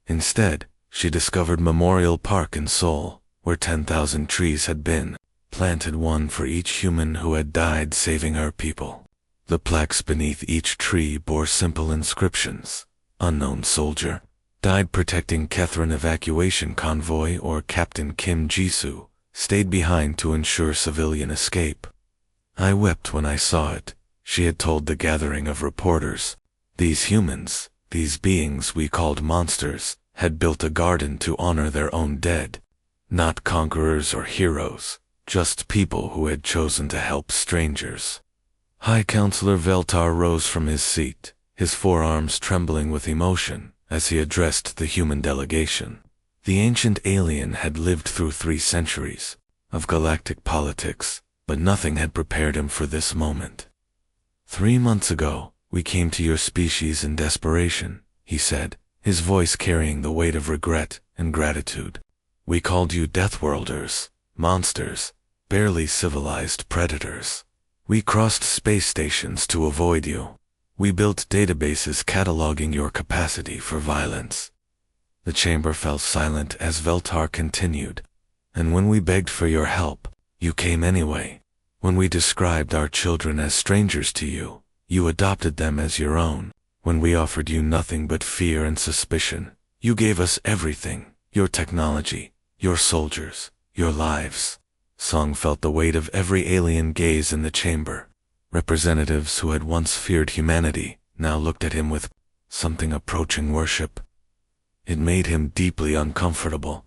Instead, she discovered Memorial Park in Seoul, where 10,000 trees had been planted, one for each human who had died saving her people. The plaques beneath each tree bore simple inscriptions: Unknown Soldier, died protecting Kethran Evacuation Convoy, or Captain Kim Jisoo, stayed behind to ensure civilian escape. I wept when I saw it, she had told the gathering of reporters. These humans, these beings we called monsters, had built a garden to honor their own dead. Not conquerors or heroes, just people who had chosen to help strangers. High Counselor Veltar rose from his seat, his forearms trembling with emotion, as he addressed the human delegation. The ancient alien had lived through 3 centuries of galactic politics, but nothing had prepared him for this moment. 3 months ago, we came to your species in desperation, he said, his voice carrying the weight of regret and gratitude. We called you Deathworlders, monsters, barely civilized predators. We crossed space stations to avoid you. We built databases cataloging your capacity for violence. The chamber fell silent as Veltar continued. And when we begged for your help, you came anyway. When we described our children as strangers to you, you adopted them as your own. When we offered you nothing but fear and suspicion, you gave us everything: your technology, your soldiers, your lives. Song felt the weight of every alien gaze in the chamber. Representatives who had once feared humanity now looked at him with something approaching worship. It made him deeply uncomfortable.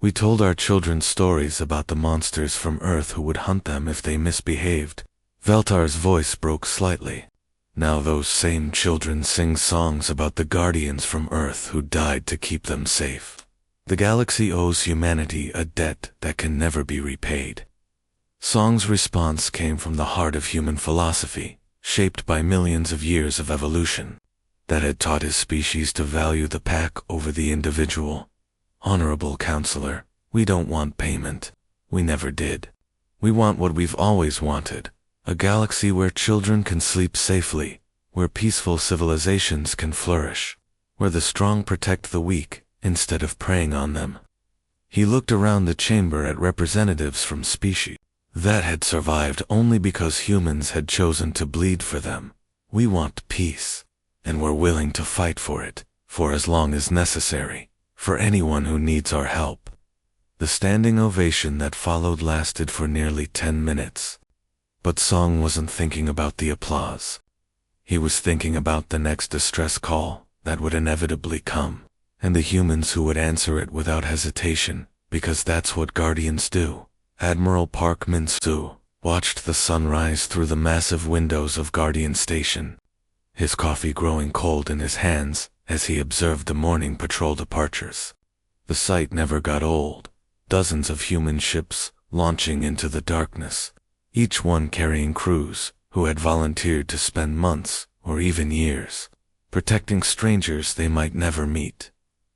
We told our children stories about the monsters from Earth who would hunt them if they misbehaved. Veltar's voice broke slightly. Now those same children sing songs about the guardians from Earth who died to keep them safe. The galaxy owes humanity a debt that can never be repaid. Song's response came from the heart of human philosophy, shaped by millions of years of evolution, that had taught his species to value the pack over the individual. Honorable Counselor, we don't want payment. We never did. We want what we've always wanted: a galaxy where children can sleep safely, where peaceful civilizations can flourish, where the strong protect the weak instead of preying on them. He looked around the chamber at representatives from species that had survived only because humans had chosen to bleed for them. We want peace, and we're willing to fight for it, for as long as necessary, for anyone who needs our help. The standing ovation that followed lasted for nearly 10 minutes. But Song wasn't thinking about the applause. He was thinking about the next distress call that would inevitably come, and the humans who would answer it without hesitation, because that's what guardians do. Admiral Park Min-soo watched the sun rise through the massive windows of Guardian Station, his coffee growing cold in his hands as he observed the morning patrol departures. The sight never got old. Dozens of human ships launching into the darkness, each one carrying crews who had volunteered to spend months or even years protecting strangers they might never meet.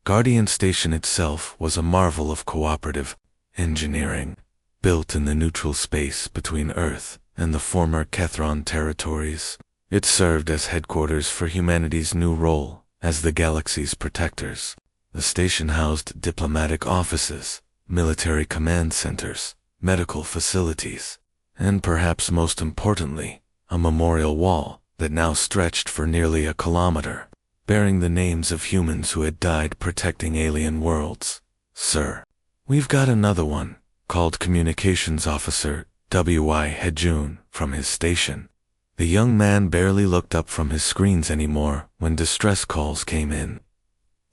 Guardian Station itself was a marvel of cooperative engineering, built in the neutral space between Earth and the former Kethron territories. It served as headquarters for humanity's new role as the galaxy's protectors. The station housed diplomatic offices, military command centers, medical facilities, and perhaps most importantly, a memorial wall that now stretched for nearly a kilometer, bearing the names of humans who had died protecting alien worlds. "Sir, we've got another one," called Communications Officer HFY Hejun from his station. The young man barely looked up from his screens anymore when distress calls came in.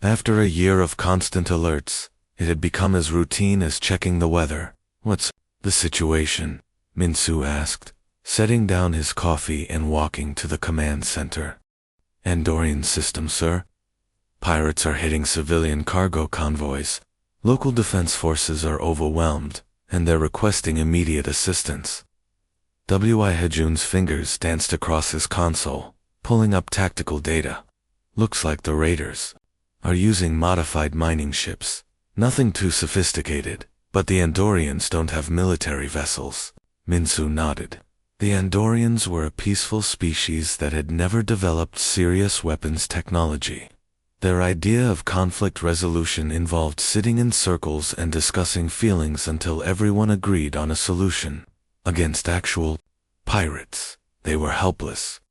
After a year of constant alerts, it had become as routine as checking the weather. "What's the situation?" Minsu asked, setting down his coffee and walking to the command center. "Andorian system, sir. Pirates are hitting civilian cargo convoys. Local defense forces are overwhelmed, and they're requesting immediate assistance." W.I. Hejun's fingers danced across his console, pulling up tactical data. "Looks like the raiders are using modified mining ships. Nothing too sophisticated, but the Andorians don't have military vessels." Minsu nodded. The Andorians were a peaceful species that had never developed serious weapons technology. Their idea of conflict resolution involved sitting in circles and discussing feelings until everyone agreed on a solution. Against actual pirates, they were helpless.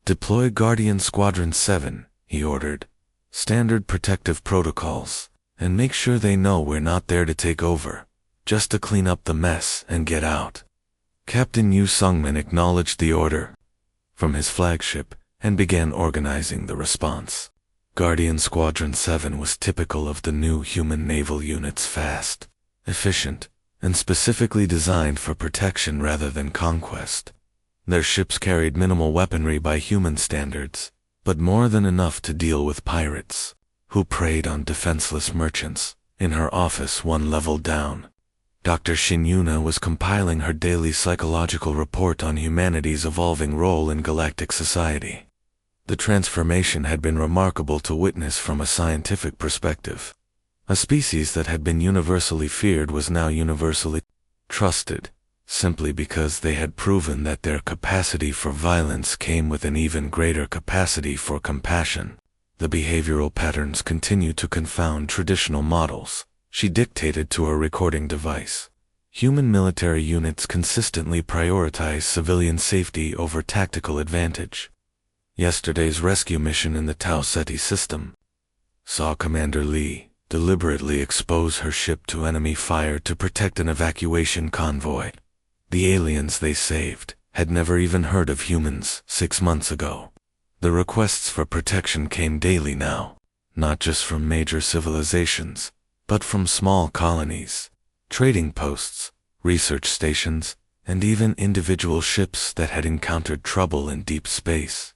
"Deploy Guardian Squadron 7, he ordered. "Standard protective protocols, and make sure they know we're not there to take over, just to clean up the mess and get out." Captain Yu Sungmin acknowledged the order from his flagship and began organizing the response. Guardian Squadron 7 was typical of the new human naval units, fast, efficient, and specifically designed for protection rather than conquest. Their ships carried minimal weaponry by human standards, but more than enough to deal with pirates, who preyed on defenseless merchants. In her office 1 level down, Dr. Shinyuna was compiling her daily psychological report on humanity's evolving role in galactic society. The transformation had been remarkable to witness from a scientific perspective. A species that had been universally feared was now universally trusted, simply because they had proven that their capacity for violence came with an even greater capacity for compassion. The behavioral patterns continued to confound traditional models, she dictated to her recording device. Human military units consistently prioritize civilian safety over tactical advantage. Yesterday's rescue mission in the Tau Ceti system saw Commander Lee deliberately expose her ship to enemy fire to protect an evacuation convoy. The aliens they saved had never even heard of humans 6 months ago. The requests for protection came daily now, not just from major civilizations, but from small colonies, trading posts, research stations, and even individual ships that had encountered trouble in deep space.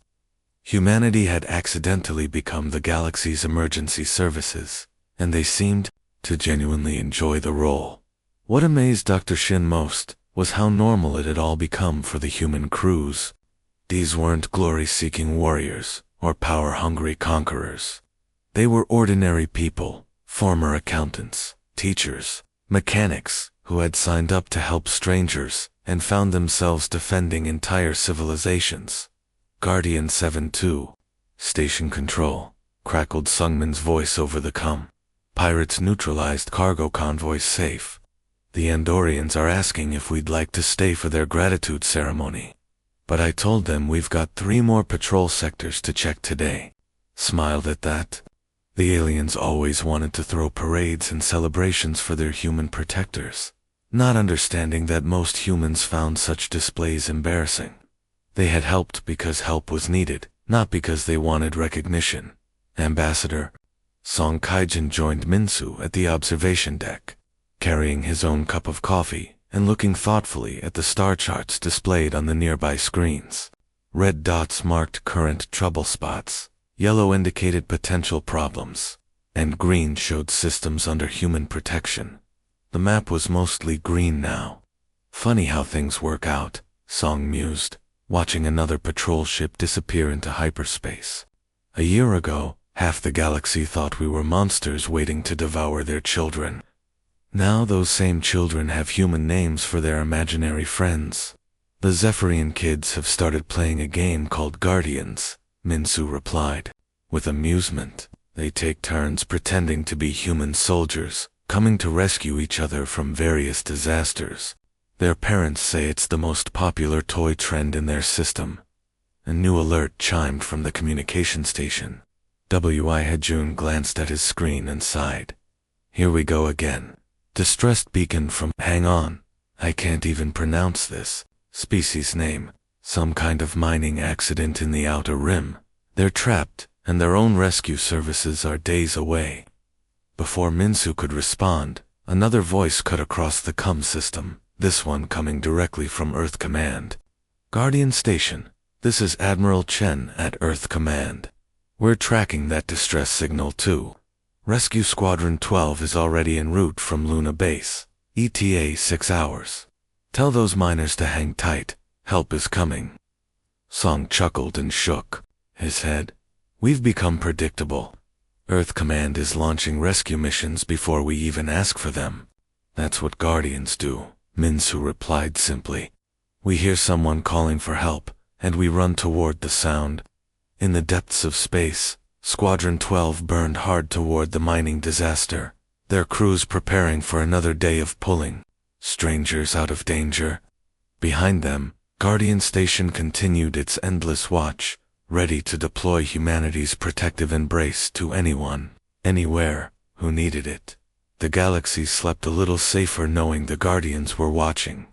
Humanity had accidentally become the galaxy's emergency services, and they seemed to genuinely enjoy the role. What amazed Dr. Shin most was how normal it had all become for the human crews. These weren't glory-seeking warriors or power-hungry conquerors. They were ordinary people, former accountants, teachers, mechanics, who had signed up to help strangers and found themselves defending entire civilizations. Guardian 7-2, Station Control, crackled Sungmin's voice over the comm. Pirates neutralized cargo convoys safe. The Andorians are asking if we'd like to stay for their gratitude ceremony. But I told them we've got 3 more patrol sectors to check today. Smiled at that. The aliens always wanted to throw parades and celebrations for their human protectors, not understanding that most humans found such displays embarrassing. They had helped because help was needed, not because they wanted recognition. Ambassador Song Kaijin joined Minsu at the observation deck, carrying his own cup of coffee and looking thoughtfully at the star charts displayed on the nearby screens. Red dots marked current trouble spots, yellow indicated potential problems. and green showed systems under human protection. The map was mostly green now. Funny how things work out, Song mused, watching another patrol ship disappear into hyperspace. A year ago, half the galaxy thought we were monsters waiting to devour their children. Now those same children have human names for their imaginary friends. The Zephyrian kids have started playing a game called Guardians, Minsu replied. With amusement, they take turns pretending to be human soldiers, coming to rescue each other from various disasters. Their parents say it's the most popular toy trend in their system. A new alert chimed from the communication station. W.I. Hejun glanced at his screen and sighed. Here we go again. Distressed beacon from, hang on, I can't even pronounce this species name, some kind of mining accident in the outer rim. They're trapped, and their own rescue services are days away. Before Minsu could respond, another voice cut across the comm system, this one coming directly from Earth Command. Guardian Station, this is Admiral Chen at Earth Command. We're tracking that distress signal too. Rescue Squadron 12 is already en route from Luna Base, ETA 6 hours. Tell those miners to hang tight, help is coming. Song chuckled and shook his head. We've become predictable. Earth Command is launching rescue missions before we even ask for them. That's what Guardians do, Minsu replied simply. We hear someone calling for help, and we run toward the sound. In the depths of space, Squadron 12 burned hard toward the mining disaster, their crews preparing for another day of pulling strangers out of danger. Behind them, Guardian Station continued its endless watch, ready to deploy humanity's protective embrace to anyone, anywhere, who needed it. The galaxy slept a little safer knowing the Guardians were watching.